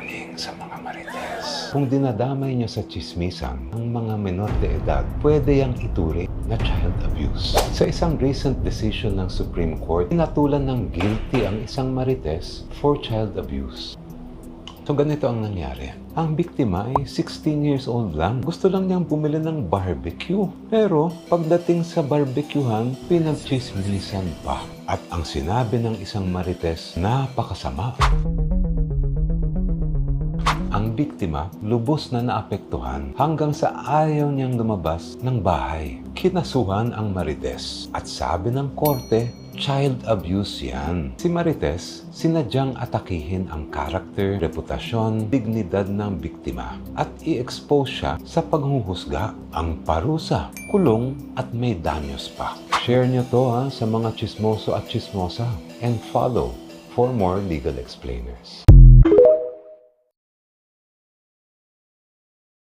warning sa mga marites. Kung dinadamay niyo sa chismisan ang mga menor de edad, pwede yang ituring na child abuse. Sa isang recent decision ng Supreme Court, pinatulan ng guilty ang isang marites for child abuse. So ganito ang nangyari. Ang biktima ay 16 years old lang. Gusto lang niyang bumili ng barbecue. Pero pagdating sa barbecuehan, pinagchismisan pa. At ang sinabi ng isang marites, napakasama. Ang biktima, lubos na naapektuhan hanggang sa ayaw niyang lumabas ng bahay. Kinasuhan ang marites at sabi ng korte, child abuse yan. Si marites, sinadyang atakihin ang karakter, reputasyon, dignidad ng biktima at i-expose siya sa paghuhusga. Ang parusa, kulong at may danyos pa. Share nyo to sa mga chismoso at chismosa and follow for more legal explainers.